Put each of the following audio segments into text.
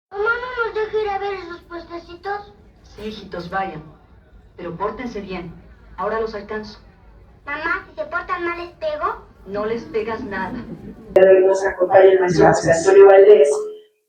Mamá no nos deja ir a ver esos puestecitos. Sí, hijitos, vayan. Pero pórtense bien. Ahora los alcanzo. Mamá, si se portan mal, ¿les pego? No les pegas nada. Nos acompaña el maestro José Antonio Valdés,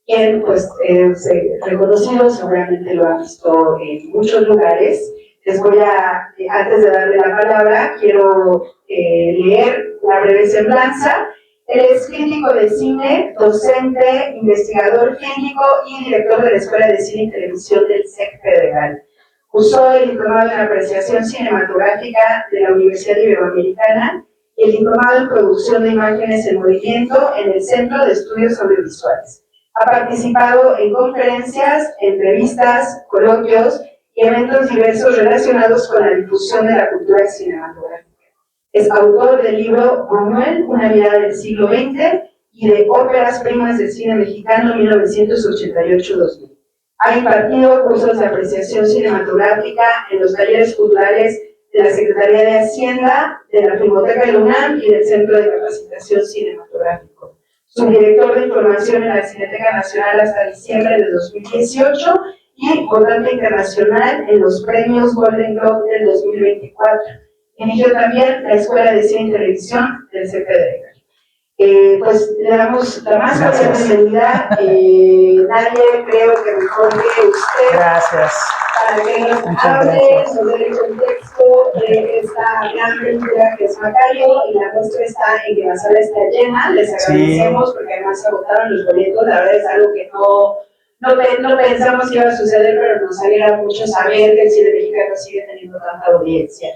quien pues es reconocido, seguramente lo han visto en muchos lugares. Les voy a, antes de darle la palabra, quiero leer la breve semblanza. Él es crítico de cine, docente, investigador clínico y director de la Escuela de Cine y Televisión del SEC Federal. Cursó el diplomado en apreciación cinematográfica de la Universidad Iberoamericana y el diplomado en producción de imágenes en movimiento en el Centro de Estudios Audiovisuales. Ha participado en conferencias, entrevistas, coloquios y eventos diversos relacionados con la difusión de la cultura cinematográfica. Es autor del libro Buñuel, una mirada del siglo XX y de Óperas primas del cine mexicano 1988-2000. Ha impartido cursos de apreciación cinematográfica en los talleres culturales de la Secretaría de Hacienda, de la Filmoteca de la UNAM y del Centro de Capacitación Cinematográfico. Subdirector de Información en la Cineteca Nacional hasta diciembre de 2018 y votante internacional en los premios Golden Globe del 2024. Dirigió también la Escuela de Cine y Televisión del CFDR. Pues le damos la más cordial bienvenida. Nadie creo que mejor que usted. Gracias. Para que nos hable, nos dé el contexto de esta gran película que es Macario, y la muestra está en que la sala está llena. Les agradecemos porque además se agotaron los boletos. La verdad es algo que no pensamos que iba a suceder, pero nos alegra mucho saber que el cine mexicano sigue teniendo tanta audiencia.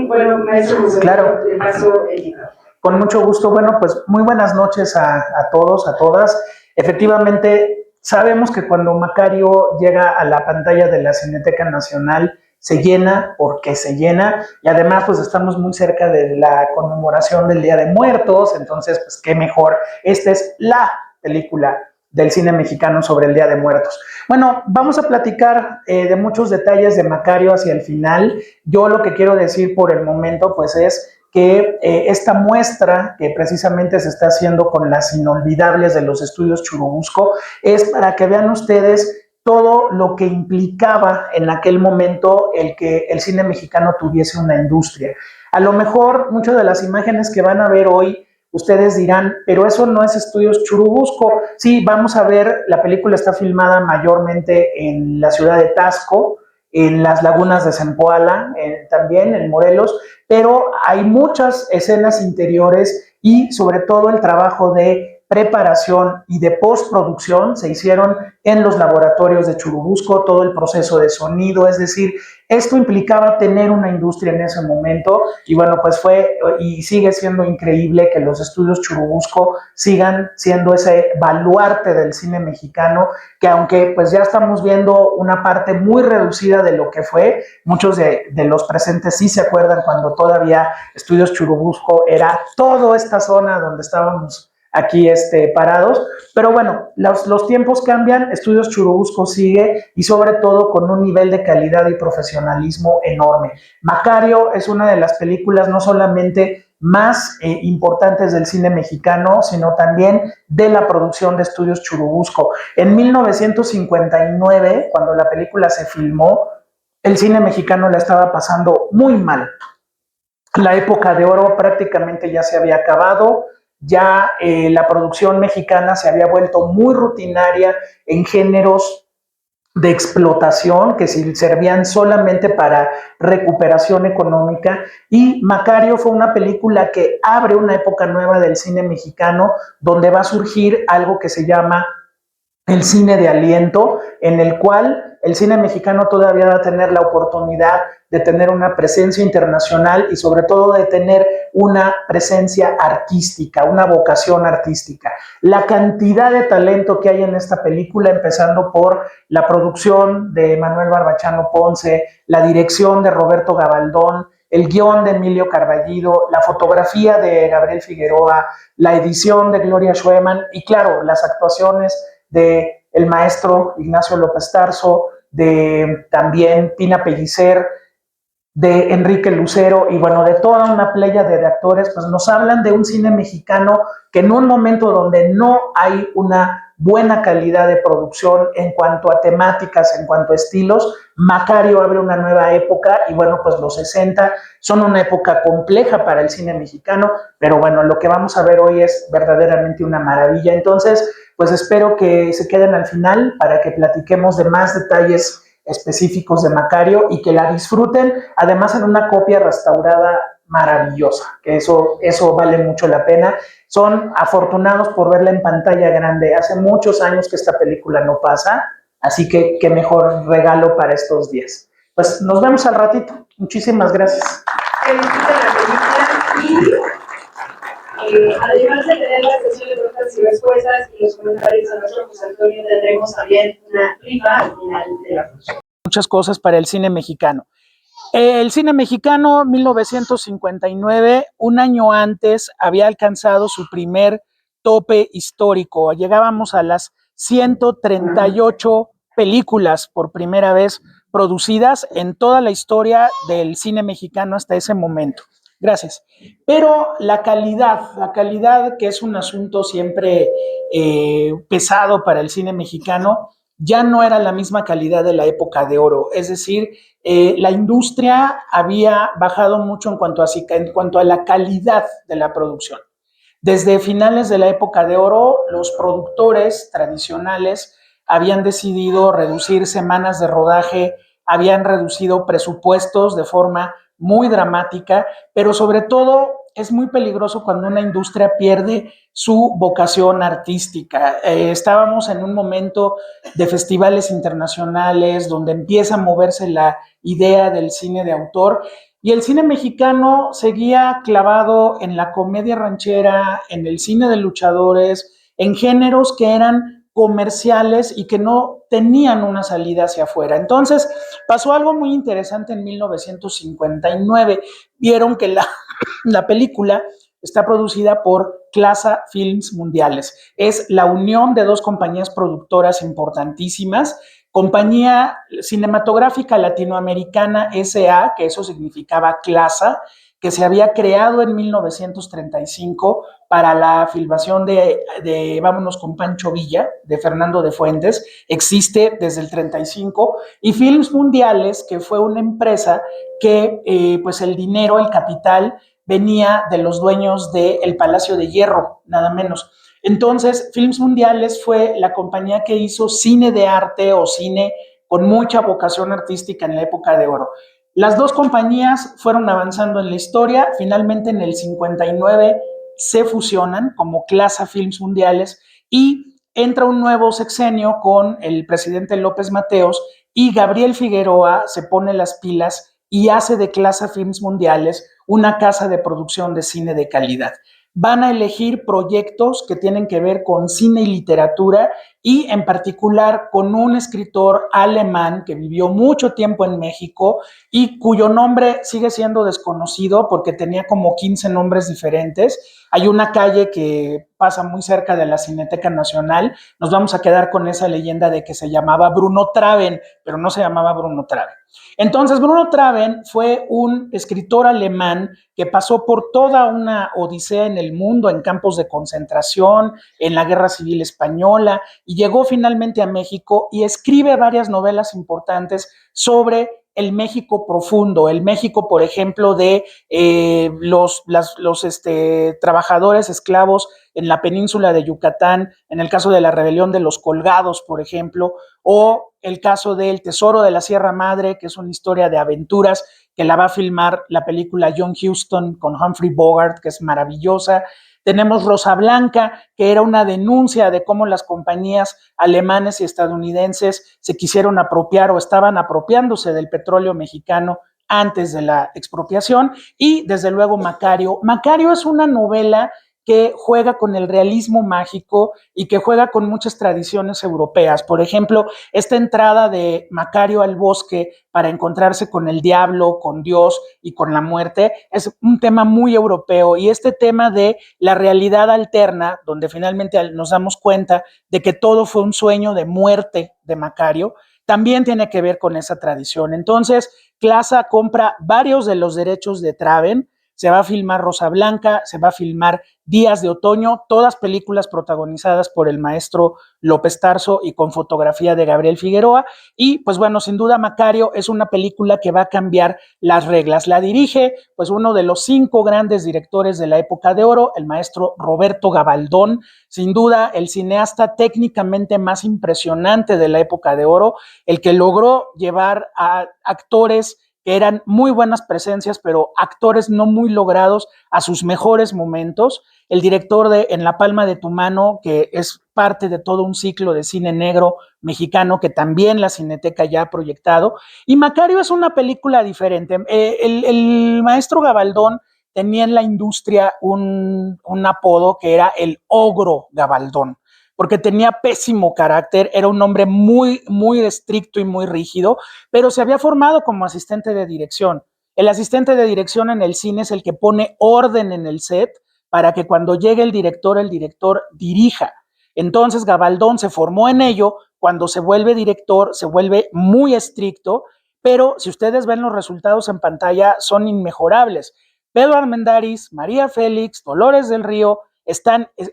Bueno, maestro José, claro. Le paso el libro. Con mucho gusto. Bueno, pues muy buenas noches a todos, a todas. Efectivamente, sabemos que cuando Macario llega a la pantalla de la Cineteca Nacional, se llena porque se llena, y además pues estamos muy cerca de la conmemoración del Día de Muertos, entonces pues qué mejor. Esta es la película del cine mexicano sobre el Día de Muertos. Bueno, vamos a platicar de muchos detalles de Macario hacia el final. Yo lo que quiero decir por el momento pues es que esta muestra que precisamente se está haciendo con las inolvidables de los estudios Churubusco es para que vean ustedes todo lo que implicaba en aquel momento el que el cine mexicano tuviese una industria. A lo mejor muchas de las imágenes que van a ver hoy ustedes dirán, pero eso no es Estudios Churubusco. Sí, vamos a ver, la película está filmada mayormente en la ciudad de Taxco, en las lagunas de Zempoala, también en Morelos, pero hay muchas escenas interiores y sobre todo el trabajo de preparación y de postproducción se hicieron en los laboratorios de Churubusco, todo el proceso de sonido, es decir, esto implicaba tener una industria en ese momento y bueno, pues fue y sigue siendo increíble que los estudios Churubusco sigan siendo ese baluarte del cine mexicano, que aunque pues ya estamos viendo una parte muy reducida de lo que fue, muchos de los presentes sí se acuerdan cuando todavía Estudios Churubusco era toda esta zona donde estábamos aquí parados, pero bueno, los tiempos cambian, Estudios Churubusco sigue y sobre todo con un nivel de calidad y profesionalismo enorme. Macario es una de las películas no solamente más importantes del cine mexicano, sino también de la producción de Estudios Churubusco. En 1959, cuando la película se filmó, el cine mexicano la estaba pasando muy mal. La época de oro prácticamente ya se había acabado, ya la producción mexicana se había vuelto muy rutinaria en géneros de explotación que servían solamente para recuperación económica, y Macario fue una película que abre una época nueva del cine mexicano donde va a surgir algo que se llama el cine de aliento, en el cual el cine mexicano todavía va a tener la oportunidad de tener una presencia internacional y sobre todo de tener una presencia artística, una vocación artística. La cantidad de talento que hay en esta película, empezando por la producción de Manuel Barbachano Ponce, la dirección de Roberto Gabaldón, el guión de Emilio Carballido, la fotografía de Gabriel Figueroa, la edición de Gloria Schuemann y claro, las actuaciones de el maestro Ignacio López Tarso, de también Pina Pellicer, de Enrique Lucero y bueno, de toda una playa de actores, pues nos hablan de un cine mexicano que en un momento donde no hay una buena calidad de producción en cuanto a temáticas, en cuanto a estilos. Macario abre una nueva época y bueno, pues los 60 son una época compleja para el cine mexicano, pero bueno, lo que vamos a ver hoy es verdaderamente una maravilla. Entonces, pues espero que se queden al final para que platiquemos de más detalles específicos de Macario y que la disfruten, además en una copia restaurada maravillosa, que eso vale mucho la pena. Son afortunados por verla en pantalla grande. Hace muchos años que esta película no pasa, así que qué mejor regalo para estos días. Pues nos vemos al ratito. Muchísimas gracias. Además de tener la sesión de preguntas y respuestas y los comentarios de nuestro José Antonio, tendremos también una rifa al final de la función. Muchas cosas para el cine mexicano. El cine mexicano, 1959, un año antes, había alcanzado su primer tope histórico. Llegábamos a las 138 películas por primera vez producidas en toda la historia del cine mexicano hasta ese momento. Gracias. Pero la calidad que es un asunto siempre pesado para el cine mexicano, ya no era la misma calidad de la época de oro. Es decir, la industria había bajado mucho en cuanto a la calidad de la producción. Desde finales de la época de oro, los productores tradicionales habían decidido reducir semanas de rodaje, habían reducido presupuestos de forma muy dramática, pero sobre todo es muy peligroso cuando una industria pierde su vocación artística. Estábamos en un momento de festivales internacionales donde empieza a moverse la idea del cine de autor y el cine mexicano seguía clavado en la comedia ranchera, en el cine de luchadores, en géneros que eran comerciales y que no tenían una salida hacia afuera. Entonces, pasó algo muy interesante en 1959. Vieron que la película está producida por Clasa Films Mundiales. Es la unión de dos compañías productoras importantísimas. Compañía Cinematográfica Latinoamericana S.A., que eso significaba Clasa, que se había creado en 1935 para la filmación de Vámonos con Pancho Villa, de Fernando de Fuentes, existe desde el 35, y Films Mundiales, que fue una empresa que pues el dinero, el capital, venía de los dueños del Palacio de Hierro, nada menos. Entonces, Films Mundiales fue la compañía que hizo cine de arte o cine con mucha vocación artística en la época de oro. Las dos compañías fueron avanzando en la historia, finalmente en el 59 se fusionan como Clasa Films Mundiales y entra un nuevo sexenio con el presidente López Mateos y Gabriel Figueroa se pone las pilas y hace de Clasa Films Mundiales una casa de producción de cine de calidad. Van a elegir proyectos que tienen que ver con cine y literatura y en particular con un escritor alemán que vivió mucho tiempo en México y cuyo nombre sigue siendo desconocido porque tenía como 15 nombres diferentes. Hay una calle que pasa muy cerca de la Cineteca Nacional. Nos vamos a quedar con esa leyenda de que se llamaba Bruno Traven, pero no se llamaba Bruno Traven. Entonces, Bruno Traven fue un escritor alemán que pasó por toda una odisea en el mundo, en campos de concentración, en la Guerra Civil Española, y llegó finalmente a México y escribe varias novelas importantes sobre el México profundo, el México, por ejemplo, de los trabajadores esclavos en la península de Yucatán, en el caso de la rebelión de los Colgados, por ejemplo, o el caso del Tesoro de la Sierra Madre, que es una historia de aventuras que la va a filmar la película John Huston con Humphrey Bogart, que es maravillosa. Tenemos Rosa Blanca, que era una denuncia de cómo las compañías alemanes y estadounidenses se quisieron apropiar o estaban apropiándose del petróleo mexicano antes de la expropiación. Y desde luego Macario. Macario es una novela que juega con el realismo mágico y que juega con muchas tradiciones europeas. Por ejemplo, esta entrada de Macario al bosque para encontrarse con el diablo, con Dios y con la muerte, es un tema muy europeo. Y este tema de la realidad alterna, donde finalmente nos damos cuenta de que todo fue un sueño de muerte de Macario, también tiene que ver con esa tradición. Entonces, Clasa compra varios de los derechos de Traven, se va a filmar Rosa Blanca, se va a filmar Días de Otoño, todas películas protagonizadas por el maestro López Tarso y con fotografía de Gabriel Figueroa. Y pues bueno, sin duda Macario es una película que va a cambiar las reglas. La dirige pues uno de los 5 grandes directores de la época de oro, el maestro Roberto Gabaldón, sin duda el cineasta técnicamente más impresionante de la época de oro, el que logró llevar a actores que eran muy buenas presencias, pero actores no muy logrados a sus mejores momentos. El director de En la palma de tu mano, que es parte de todo un ciclo de cine negro mexicano que también la Cineteca ya ha proyectado. Y Macario es una película diferente. El maestro Gabaldón tenía en la industria un apodo que era el ogro Gabaldón, porque tenía pésimo carácter, era un hombre muy, muy estricto y muy rígido, pero se había formado como asistente de dirección. El asistente de dirección en el cine es el que pone orden en el set para que cuando llegue el director dirija. Entonces Gabaldón se formó en ello, cuando se vuelve director se vuelve muy estricto, pero si ustedes ven los resultados en pantalla son inmejorables. Pedro Armendáriz, María Félix, Dolores del Río,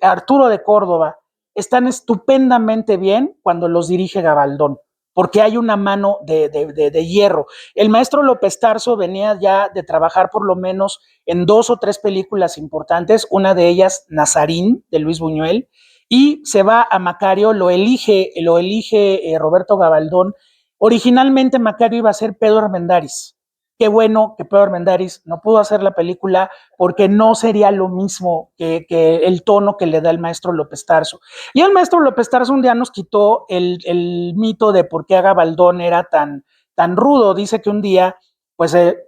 Arturo de Córdoba, están estupendamente bien cuando los dirige Gabaldón, porque hay una mano de hierro. El maestro López Tarso venía ya de trabajar por lo menos en 2 o 3 películas importantes, una de ellas Nazarín, de Luis Buñuel, y se va a Macario, lo elige Roberto Gabaldón. Originalmente Macario iba a ser Pedro Armendáriz. Qué bueno que Pedro Armendáriz no pudo hacer la película porque no sería lo mismo que el tono que le da el maestro López Tarso. Y el maestro López Tarso un día nos quitó el mito de por qué Gabaldón era tan rudo. Dice que un día, pues él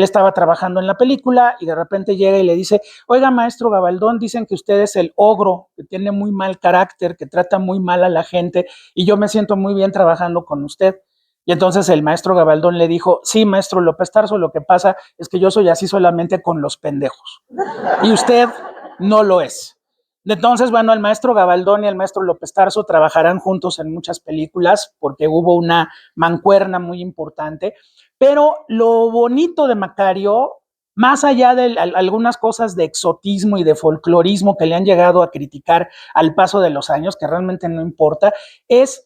estaba trabajando en la película y de repente llega y le dice: oiga, maestro Gabaldón, dicen que usted es el ogro, que tiene muy mal carácter, que trata muy mal a la gente y yo me siento muy bien trabajando con usted. Y entonces el maestro Gabaldón le dijo: sí, maestro López Tarso, lo que pasa es que yo soy así solamente con los pendejos. Y usted no lo es. Entonces, bueno, el maestro Gabaldón y el maestro López Tarso trabajarán juntos en muchas películas porque hubo una mancuerna muy importante. Pero lo bonito de Macario, más allá de algunas cosas de exotismo y de folclorismo que le han llegado a criticar al paso de los años, que realmente no importa, es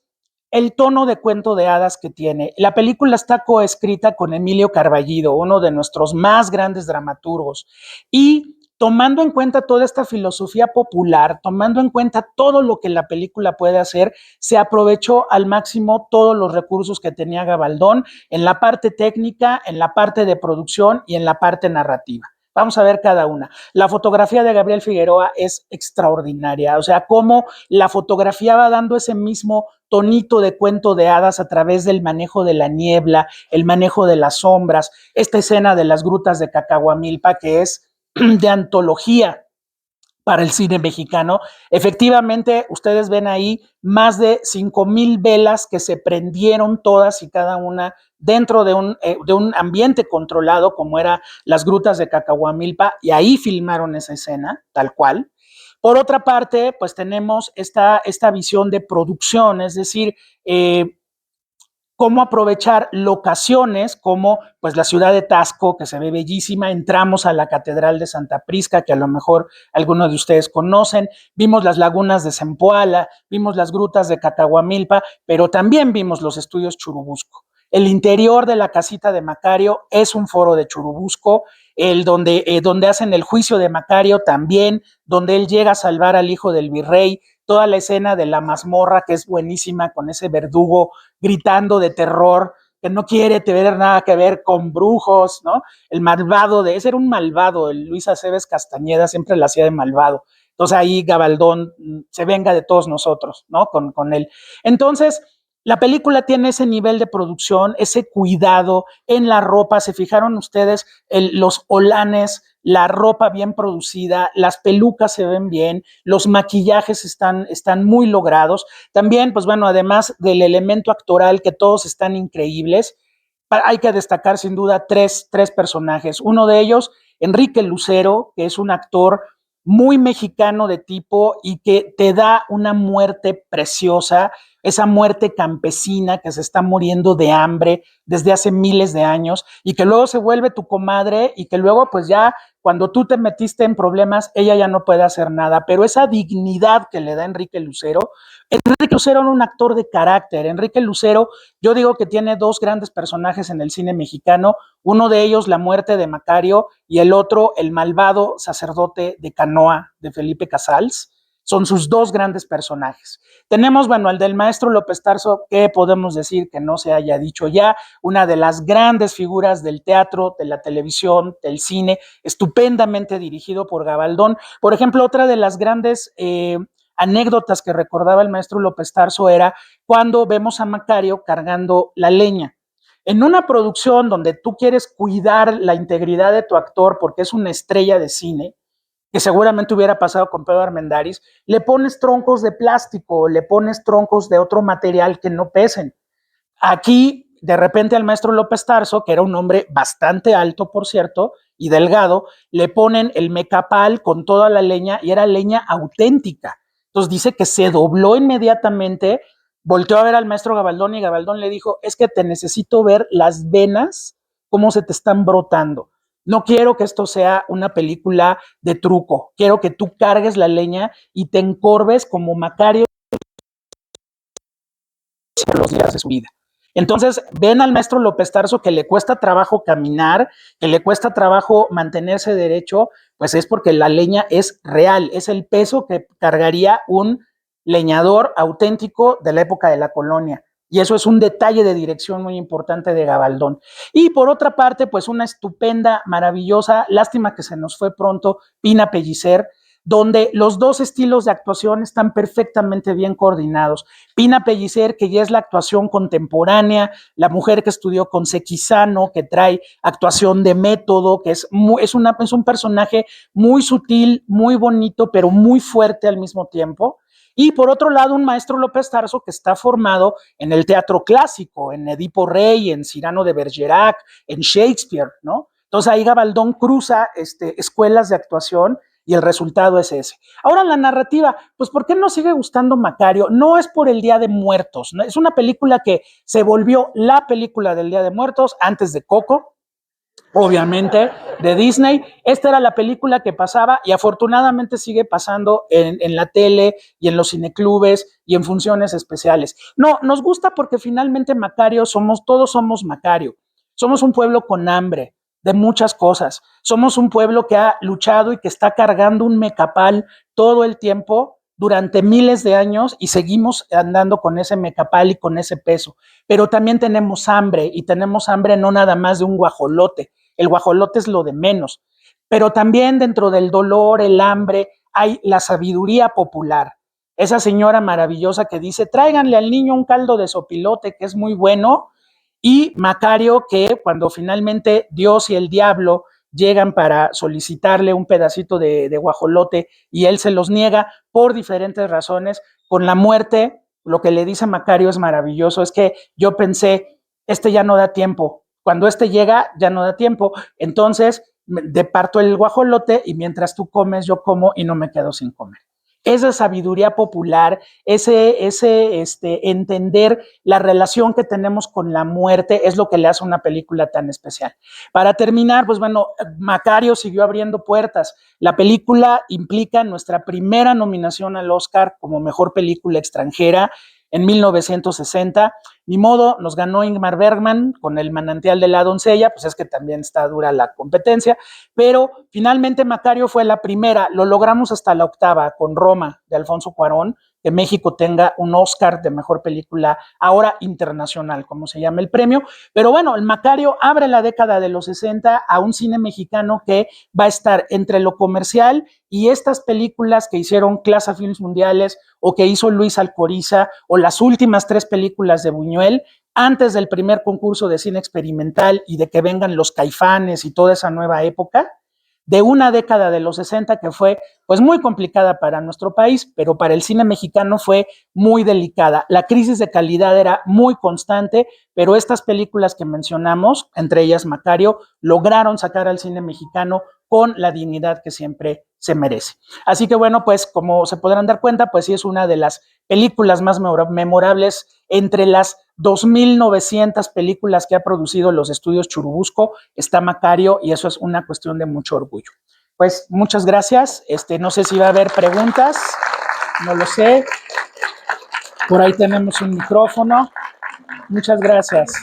el tono de cuento de hadas que tiene. La película está coescrita con Emilio Carballido, uno de nuestros más grandes dramaturgos, y tomando en cuenta toda esta filosofía popular, tomando en cuenta todo lo que la película puede hacer, se aprovechó al máximo todos los recursos que tenía Gabaldón en la parte técnica, en la parte de producción y en la parte narrativa. Vamos a ver cada una. La fotografía de Gabriel Figueroa es extraordinaria, o sea, cómo la fotografía va dando ese mismo tonito de cuento de hadas a través del manejo de la niebla, el manejo de las sombras, esta escena de las grutas de Cacahuamilpa que es de antología para el cine mexicano. Efectivamente, ustedes ven ahí más de 5,000 velas que se prendieron todas y cada una dentro de un ambiente controlado como era las grutas de Cacahuamilpa, y ahí filmaron esa escena, tal cual. Por otra parte, pues tenemos esta visión de producción, es decir, cómo aprovechar locaciones como pues la ciudad de Taxco, que se ve bellísima. Entramos a la Catedral de Santa Prisca, que a lo mejor algunos de ustedes conocen, vimos las lagunas de Zempoala, vimos las grutas de Cacahuamilpa, pero también vimos los estudios Churubusco. El interior de la casita de Macario es un foro de Churubusco, donde hacen el juicio de Macario también, donde él llega a salvar al hijo del virrey, toda la escena de la mazmorra que es buenísima con ese verdugo gritando de terror, que no quiere tener nada que ver con brujos, ¿no? El malvado ese era un malvado, el Luis Aceves Castañeda siempre la hacía de malvado. Entonces ahí Gabaldón se venga de todos nosotros, ¿no? Con él. Entonces, la película tiene ese nivel de producción, ese cuidado en la ropa. ¿Se fijaron ustedes los olanes, la ropa bien producida, las pelucas se ven bien, los maquillajes están muy logrados? También, pues bueno, además del elemento actoral, que todos están increíbles, hay que destacar sin duda tres personajes. Uno de ellos, Enrique Lucero, que es un actor muy mexicano de tipo y que te da una muerte preciosa. esa muerte campesina que se está muriendo de hambre desde hace miles de años y que luego se vuelve tu comadre y que luego pues ya cuando tú te metiste en problemas, ella ya no puede hacer nada, pero esa dignidad que le da Enrique Lucero era un actor de carácter. Enrique Lucero, yo digo que tiene dos grandes personajes en el cine mexicano, uno de ellos la muerte de Macario y el otro el malvado sacerdote de Canoa de Felipe Casals. Son sus dos grandes personajes. Tenemos, bueno, al del maestro López Tarso, ¿qué podemos decir que no se haya dicho ya? Una de las grandes figuras del teatro, de la televisión, del cine, estupendamente dirigido por Gabaldón. Por ejemplo, otra de las grandes anécdotas que recordaba el maestro López Tarso era cuando vemos a Macario cargando la leña. En una producción donde tú quieres cuidar la integridad de tu actor porque es una estrella de cine, que seguramente hubiera pasado con Pedro Armendáriz, le pones troncos de plástico, le pones troncos de otro material que no pesen. Aquí, de repente, al maestro López Tarso, que era un hombre bastante alto, por cierto, y delgado, le ponen el mecapal con toda la leña y era leña auténtica. Entonces dice que se dobló inmediatamente, volteó a ver al maestro Gabaldón y Gabaldón le dijo, es que te necesito ver las venas, cómo se te están brotando. No quiero que esto sea una película de truco, quiero que tú cargues la leña y te encorves como Macario por los días de su vida. Entonces, ven al maestro López Tarso que le cuesta trabajo caminar, que le cuesta trabajo mantenerse derecho, pues es porque la leña es real, es el peso que cargaría un leñador auténtico de la época de la colonia. Y eso es un detalle de dirección muy importante de Gabaldón. Y por otra parte, pues una estupenda, maravillosa, lástima que se nos fue pronto, Pina Pellicer, donde los dos estilos de actuación están perfectamente bien coordinados. Pina Pellicer, que ya es la actuación contemporánea, la mujer que estudió con Sequizano, que trae actuación de método, que es un personaje muy sutil, muy bonito, pero muy fuerte al mismo tiempo. Y por otro lado, un maestro López Tarso que está formado en el teatro clásico, en Edipo Rey, en Cyrano de Bergerac, en Shakespeare, ¿no? Entonces ahí Gabaldón cruza escuelas de actuación y el resultado es ese. Ahora la narrativa, pues ¿por qué nos sigue gustando Macario? No es por el Día de Muertos, ¿no? Es una película que se volvió la película del Día de Muertos antes de Coco, obviamente, de Disney. Esta era la película que pasaba y afortunadamente sigue pasando en la tele y en los cineclubes y en funciones especiales. No, nos gusta porque finalmente Macario todos somos Macario. Somos un pueblo con hambre de muchas cosas. Somos un pueblo que ha luchado y que está cargando un mecapal todo el tiempo durante miles de años y seguimos andando con ese mecapal y con ese peso. Pero también tenemos hambre y tenemos hambre no nada más de un guajolote. El guajolote es lo de menos. Pero también dentro del dolor, el hambre, hay la sabiduría popular. Esa señora maravillosa que dice, tráiganle al niño un caldo de sopilote que es muy bueno, y Macario que cuando finalmente Dios y el diablo llegan para solicitarle un pedacito de guajolote y él se los niega por diferentes razones, con la muerte, lo que le dice Macario es maravilloso, es que yo pensé, ya no da tiempo, cuando llega ya no da tiempo, entonces departo el guajolote y mientras tú comes yo como y no me quedo sin comer. Esa sabiduría popular, ese entender la relación que tenemos con la muerte es lo que le hace una película tan especial. Para terminar, pues bueno, Macario siguió abriendo puertas. La película implica nuestra primera nominación al Oscar como mejor película extranjera en 1960. Ni modo, nos ganó Ingmar Bergman con El manantial de la doncella, pues es que también está dura la competencia, pero finalmente Macario fue la primera, lo logramos hasta la octava con Roma de Alfonso Cuarón, que México tenga un Oscar de mejor película ahora internacional, como se llama el premio, pero bueno, el Macario abre la década de los 60 a un cine mexicano que va a estar entre lo comercial y estas películas que hicieron Clasa Films Mundiales o que hizo Luis Alcoriza o las últimas 3 películas de Buñuel antes del primer concurso de cine experimental y de que vengan los Caifanes y toda esa nueva época. de una década de los 60 que fue pues muy complicada para nuestro país, pero para el cine mexicano fue muy delicada. La crisis de calidad era muy constante, pero estas películas que mencionamos, entre ellas Macario, lograron sacar al cine mexicano con la dignidad que siempre se merece. Así que bueno, pues como se podrán dar cuenta, pues sí es una de las películas más memorables entre las 2,900 películas que ha producido los estudios Churubusco, está Macario, y eso es una cuestión de mucho orgullo. Pues muchas gracias. No sé si va a haber preguntas, no lo sé. Por ahí tenemos un micrófono. Muchas gracias.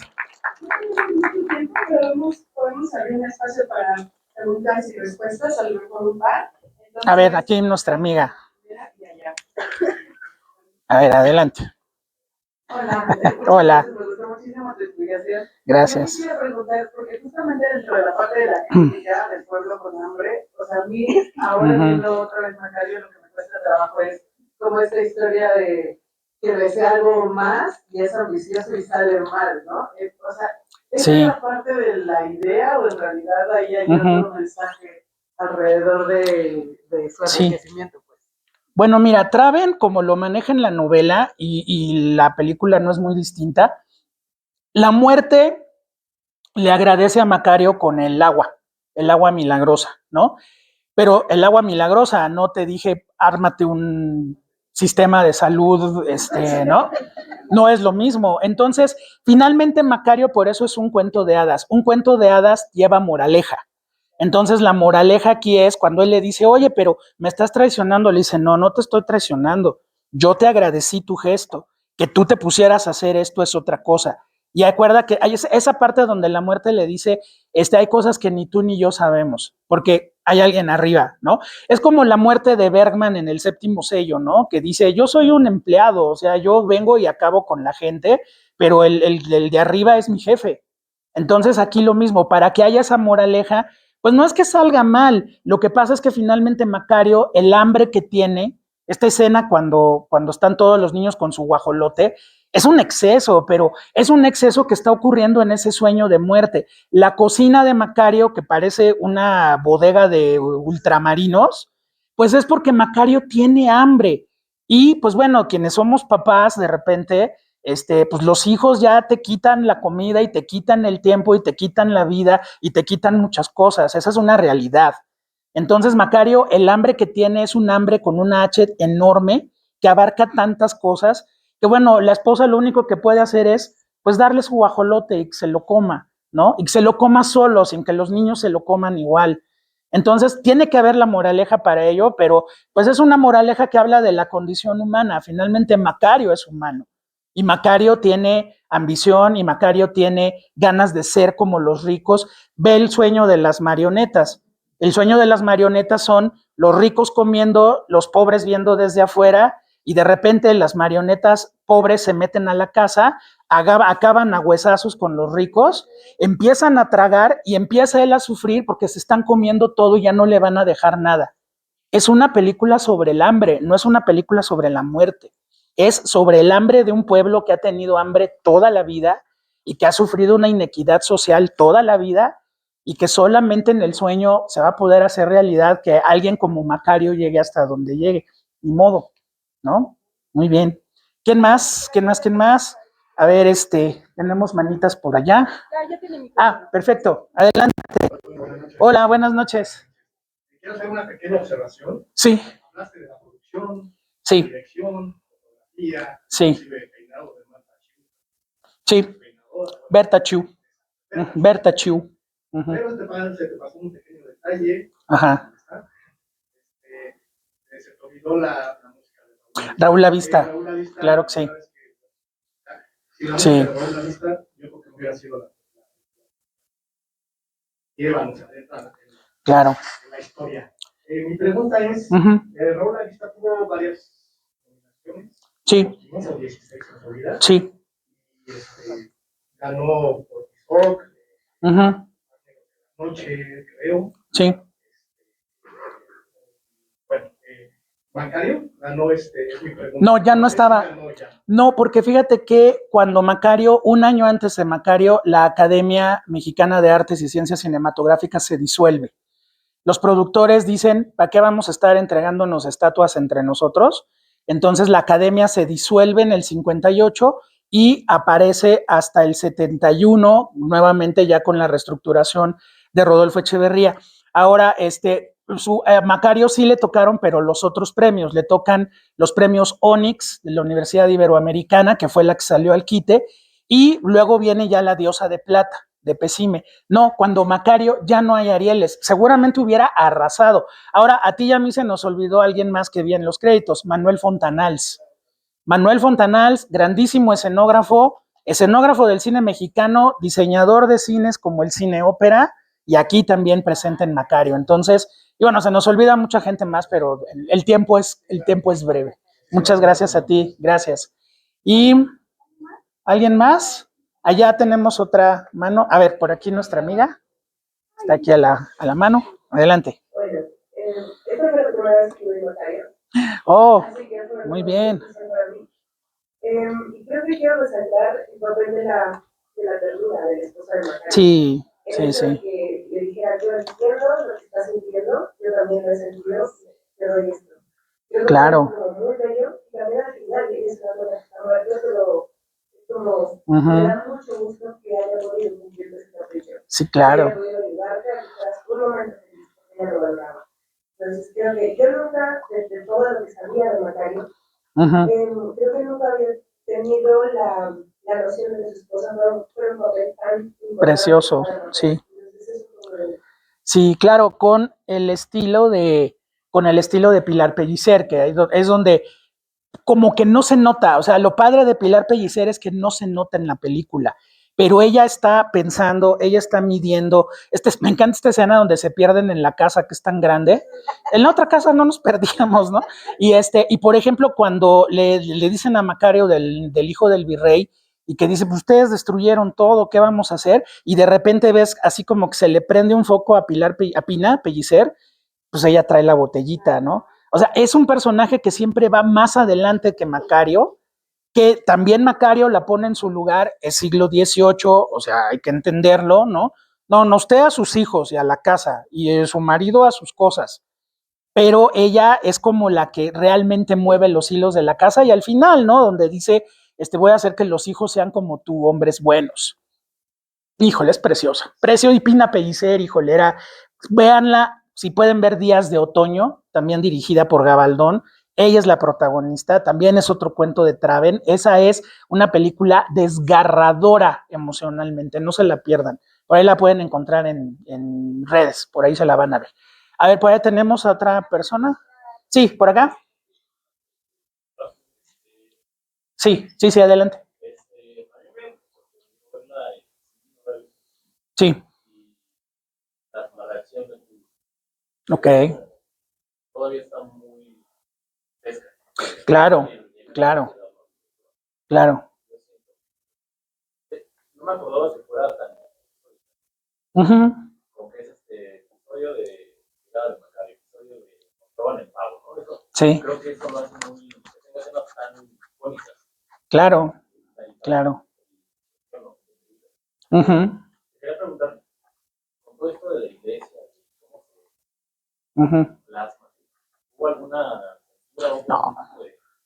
Podemos abrir un espacio para preguntas y respuestas, a lo mejor un par. Entonces, a ver, aquí nuestra amiga. A ver, adelante. Hola. Hola. Me gustó muchísimo tu explicación. Gracias. Yo quisiera preguntar, porque justamente dentro de la parte de la crítica del pueblo con hambre, o sea, a mí, ahora viendo otra vez Macario, lo que me cuesta trabajo es como esta historia de que desea algo más y es ambicioso y sale mal, ¿no? O sea, ¿esa es la parte de la idea o en realidad ahí hay otro mensaje alrededor de su enriquecimiento? Bueno, mira, Traven, como lo maneja en la novela y la película no es muy distinta, la muerte le agradece a Macario con el agua milagrosa, ¿no? Pero el agua milagrosa, no te dije, ármate un sistema de salud, ¿no? No es lo mismo. Entonces, finalmente Macario por eso es un cuento de hadas. Un cuento de hadas lleva moraleja. Entonces la moraleja aquí es cuando él le dice, oye, pero me estás traicionando, le dice, no, no te estoy traicionando, yo te agradecí tu gesto, que tú te pusieras a hacer esto es otra cosa. Y acuerda que hay esa parte donde la muerte le dice, hay cosas que ni tú ni yo sabemos, porque hay alguien arriba, ¿no? Es como la muerte de Bergman en El Séptimo Sello, ¿no? Que dice, yo soy un empleado, o sea, yo vengo y acabo con la gente, pero el de arriba es mi jefe. Entonces aquí lo mismo, para que haya esa moraleja, pues no es que salga mal, lo que pasa es que finalmente Macario, el hambre que tiene, esta escena cuando están todos los niños con su guajolote, es un exceso, pero es un exceso que está ocurriendo en ese sueño de muerte. La cocina de Macario, que parece una bodega de ultramarinos, pues es porque Macario tiene hambre. Y pues bueno, quienes somos papás, de repente, pues los hijos ya te quitan la comida y te quitan el tiempo y te quitan la vida y te quitan muchas cosas. Esa es una realidad. Entonces, Macario, el hambre que tiene es un hambre con una H enorme que abarca tantas cosas que, bueno, la esposa lo único que puede hacer es, pues, darle su guajolote y que se lo coma, ¿no? Y que se lo coma solo, sin que los niños se lo coman igual. Entonces, tiene que haber la moraleja para ello, pero, pues, es una moraleja que habla de la condición humana. Finalmente, Macario es humano. Y Macario tiene ambición y Macario tiene ganas de ser como los ricos. Ve el sueño de las marionetas. El sueño de las marionetas son los ricos comiendo, los pobres viendo desde afuera, y de repente las marionetas pobres se meten a la casa, acaban a huesazos con los ricos, empiezan a tragar y empieza él a sufrir porque se están comiendo todo y ya no le van a dejar nada. Es una película sobre el hambre, no es una película sobre la muerte. Es sobre el hambre de un pueblo que ha tenido hambre toda la vida y que ha sufrido una inequidad social toda la vida y que solamente en el sueño se va a poder hacer realidad que alguien como Macario llegue hasta donde llegue. Ni modo, ¿no? Muy bien. ¿Quién más? ¿Quién más? ¿Quién más? A ver, tenemos manitas por allá. Perfecto. Adelante. Hola, buenas noches. Quiero hacer una pequeña observación. Sí. Hablaste de la producción, sí. dirección, fotografía, sí. Peinado de Marta Chiu. Sí. Berta Chiu. Berta Chiu. Pero te pasó un pequeño detalle. Ajá. Se te olvidó la música de Raúl Lavista. Raúl Lavista. Claro que sí. Si la sí. música de Raúl Lavista, yo creo que hubiera sido la llévanos adentro claro. en la historia. Mi pregunta es, Raúl Lavista tuvo varias nominaciones. Sí. ¿No? 16 en realidad. Sí. Y ganó por Tizoc, Noche, creo. Sí. Bueno, Macario ganó es mi pregunta. No, ya no estaba. No, porque fíjate que cuando Macario, un año antes de Macario, la Academia Mexicana de Artes y Ciencias Cinematográficas se disuelve. los productores dicen, ¿para qué vamos a estar entregándonos estatuas entre nosotros? Entonces la academia se disuelve en el 58 y aparece hasta el 71, nuevamente ya con la reestructuración de Rodolfo Echeverría. Ahora, Macario sí le tocaron, pero los otros premios, le tocan los premios Onix de la Universidad Iberoamericana, que fue la que salió al quite, y luego viene ya la Diosa de Plata, de Pesime. No, cuando Macario ya no hay Arieles, seguramente hubiera arrasado. Ahora, a ti y a mí se nos olvidó alguien más que vi en los créditos, Manuel Fontanals. Manuel Fontanals, grandísimo escenógrafo del cine mexicano, diseñador de cines como el Cine Ópera, y aquí también presente en Macario. Entonces, y bueno, se nos olvida mucha gente más, pero el tiempo es breve. Muchas gracias a ti, gracias. ¿Y alguien más? Allá tenemos otra mano. A ver, por aquí nuestra amiga. Está aquí a la mano. Adelante. Bueno, esta fue la primera vez que voy a Macario. Oh, muy bien. Y creo que quiero resaltar el papel de la ternura de la esposa de Macario. Sí, el sí, hecho de sí. que le dijera, yo entiendo lo que estás sintiendo, yo también lo he sentido, te doy esto. Yo Claro. Como muy bello, y también al final, y es una buena cámara, yo como, Ujú. me da mucho gusto que haya podido cumplir ese capricho. Sí, claro. Que haya podido ayudarte a que fueras un momento feliz, porque ella lo valoraba. Entonces, creo que yo nunca, desde todo lo que sabía de Macario, Ujú. creo que nunca había tenido la noción de que su esposa fuera un papel tan importante. Precioso, sí. Entonces, eso es como Sí, claro, con el estilo de Pilar Pellicer, que es donde como que no se nota, o sea, lo padre de Pilar Pellicer es que no se nota en la película, pero ella está pensando, ella está midiendo, me encanta esta escena donde se pierden en la casa que es tan grande, en la otra casa no nos perdíamos, ¿no? Y por ejemplo, cuando le dicen a Macario del hijo del virrey, y que dice, pues ustedes destruyeron todo, ¿qué vamos a hacer? Y de repente ves así como que se le prende un foco a Pina Pellicer, pues ella trae la botellita, ¿no? O sea, es un personaje que siempre va más adelante que Macario, que también Macario la pone en su lugar, es siglo XVIII, o sea, hay que entenderlo, ¿no? No, usted a sus hijos y a la casa, y su marido a sus cosas, pero ella es como la que realmente mueve los hilos de la casa, y al final, ¿no? Donde dice, voy a hacer que los hijos sean como tú, hombres buenos. Híjole, es preciosa. Precio y Pina Pellicer, híjole, véanla, si pueden ver Días de Otoño, también dirigida por Gabaldón. Ella es la protagonista, también es otro cuento de Traven. Esa es una película desgarradora emocionalmente, no se la pierdan. Por ahí la pueden encontrar en redes, por ahí se la van a ver. A ver, por ahí tenemos a otra persona. Sí, por acá. Sí, adelante. Sí. Ok. Todavía está muy fresca. Claro. No me acordaba que fuera tan. Como que es episodio de Macario, episodio de Comproban el Pavo, ¿no? Eso, sí. Creo que eso lo hace muy. Que tenga escenas tan bonitas. Claro. Quería preguntar, con todo esto de la iglesia, ¿cómo se plasma? ¿Hubo alguna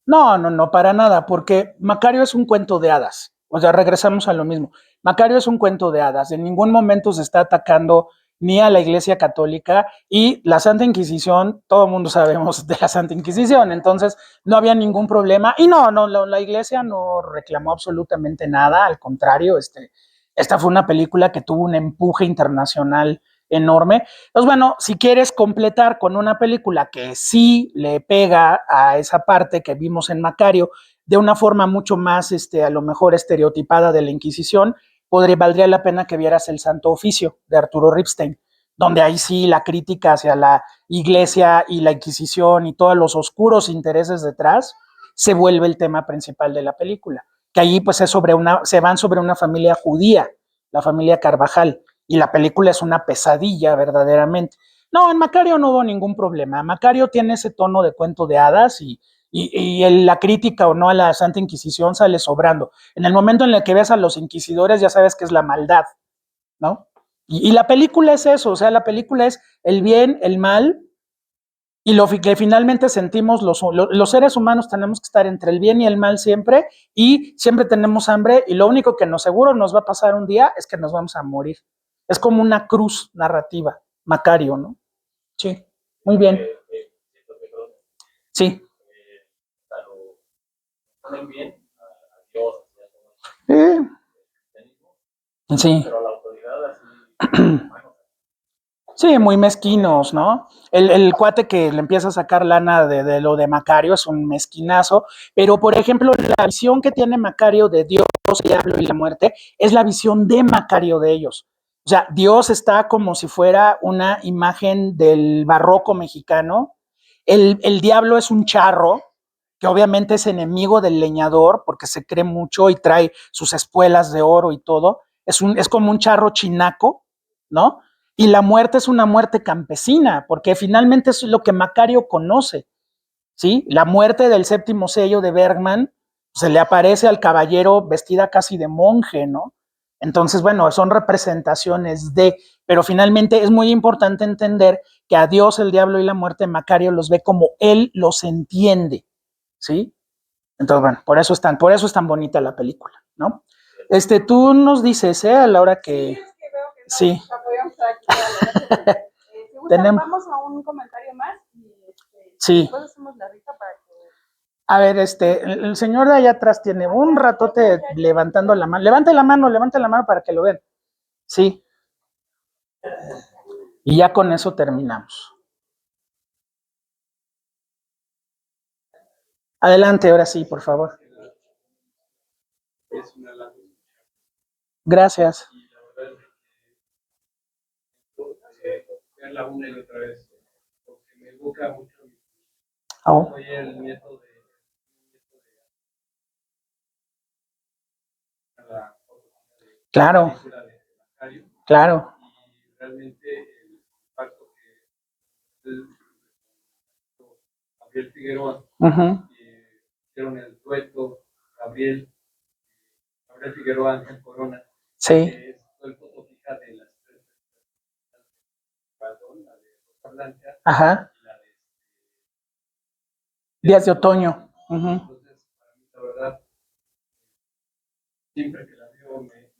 No, para nada, porque Macario es un cuento de hadas. O sea, regresamos a lo mismo. Macario es un cuento de hadas. En ningún momento se está atacando ni a la Iglesia Católica, y la Santa Inquisición, todo el mundo sabemos de la Santa Inquisición, entonces no había ningún problema. Y no, la Iglesia no reclamó absolutamente nada, al contrario, esta fue una película que tuvo un empuje internacional enorme. Entonces, bueno, si quieres completar con una película que sí le pega a esa parte que vimos en Macario de una forma mucho más, a lo mejor estereotipada de la Inquisición, valdría la pena que vieras El Santo Oficio de Arturo Ripstein, donde ahí sí la crítica hacia la Iglesia y la Inquisición y todos los oscuros intereses detrás se vuelve el tema principal de la película, que ahí pues se van sobre una familia judía, la familia Carvajal, y la película es una pesadilla verdaderamente. No, en Macario no hubo ningún problema. Macario tiene ese tono de cuento de hadas, y la crítica o no a la Santa Inquisición sale sobrando. En el momento en el que ves a los inquisidores ya sabes que es la maldad, ¿no? Y la película es eso, o sea, la película es el bien, el mal, y lo que finalmente sentimos los seres humanos tenemos que estar entre el bien y el mal siempre, y siempre tenemos hambre, y lo único que nos seguro nos va a pasar un día es que nos vamos a morir. Es como una cruz narrativa, Macario, ¿no? Sí, muy bien. Sí. Ponen bien a Dios, Sí. pero la autoridad así, bueno, Sí, muy mezquinos, ¿no? El cuate que le empieza a sacar lana de lo de Macario es un mezquinazo, pero por ejemplo, la visión que tiene Macario de Dios, el diablo y la muerte es la visión de Macario de ellos. O sea, Dios está como si fuera una imagen del barroco mexicano. El diablo es un charro, que obviamente es enemigo del leñador porque se cree mucho y trae sus espuelas de oro y todo. Es como un charro chinaco, ¿no? Y la muerte es una muerte campesina, porque finalmente es lo que Macario conoce, ¿sí? La muerte del séptimo sello de Bergman se le aparece al caballero vestida casi de monje, ¿no? Entonces, bueno, son representaciones de, pero finalmente es muy importante entender que a Dios, el diablo y la muerte, Macario los ve como él los entiende, ¿sí? Entonces, bueno, por eso es tan bonita la película, ¿no? Tú nos dices, a la hora que... Sí. Tenemos... Vamos a un comentario más y sí. después hacemos la rifa para que... A ver, el señor de allá atrás tiene un ratote levantando la mano. Levante la mano para que lo vean. Sí. Y ya con eso terminamos. Adelante, ahora sí, por favor. Gracias. Verla una y otra vez, porque me evoca mucho. Oh. Soy el nieto de la claro, película de Macario, claro. y realmente el impacto que Gabriel Figueroa hicieron el dueto Gabriel Figueroa Ángel Corona, sí. que es el foto fija de las tres, la de Rosa Blanca, ajá. y la de Días de otoño. Entonces, para mí, la verdad, siempre que la veo me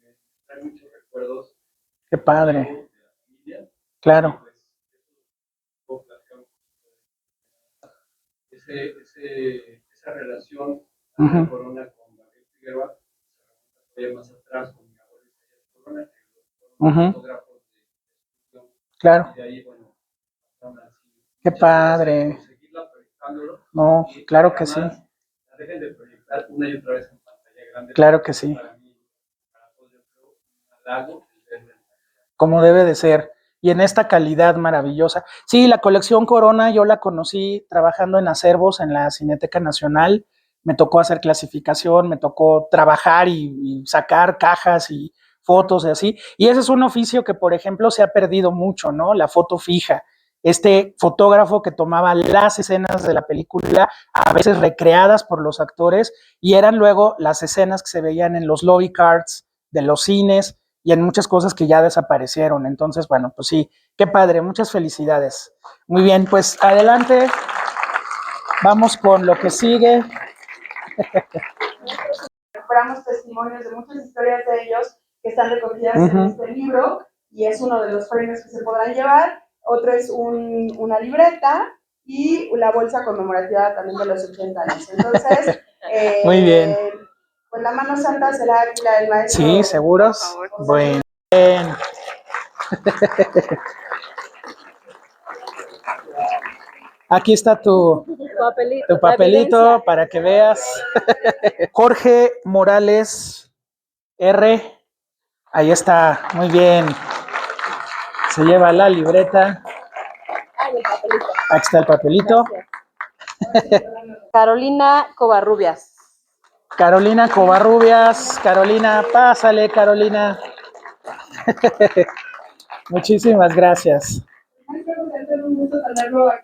trae muchos recuerdos. Qué padre. De la familia. Claro. Y pues, esa relación de Corona con Gabriel Figueroa se remonta más atrás con mi abuelita Corona, que fueron fotógrafos de claro. y de ahí, bueno, qué padre. No, claro que sí. La dejen de proyectar una y otra vez en pantalla grande. Claro que sí. Para mí, para todos, yo creo, un halago. Como debe de ser, y en esta calidad maravillosa. Sí, la colección Corona yo la conocí trabajando en acervos en la Cineteca Nacional, me tocó hacer clasificación, me tocó trabajar y sacar cajas y fotos y así, y ese es un oficio que, por ejemplo, se ha perdido mucho, ¿no? La foto fija. Este fotógrafo que tomaba las escenas de la película, a veces recreadas por los actores, y eran luego las escenas que se veían en los lobby cards de los cines, y en muchas cosas que ya desaparecieron. Entonces, bueno, pues sí, qué padre, muchas felicidades. Muy bien, pues adelante, vamos con lo que sigue. Recuperamos testimonios de muchas historias de ellos que están recogidas en este libro y es uno de los premios que se podrán llevar. Otro es una libreta y la bolsa conmemorativa también de los 80 años. Entonces, muy bien. Pues la mano santa será la del maestro. Sí, ¿seguros? Bueno. Bien. Aquí está tu papelito para que veas. Jorge Morales R. Ahí está, muy bien. Se lleva la libreta. Aquí está el papelito. Carolina Covarrubias. Carolina Covarrubias. Carolina, pásale, Carolina. Muchísimas gracias.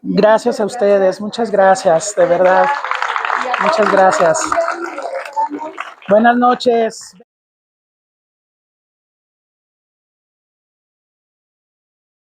Gracias a ustedes, muchas gracias, de verdad. Muchas gracias. Buenas noches.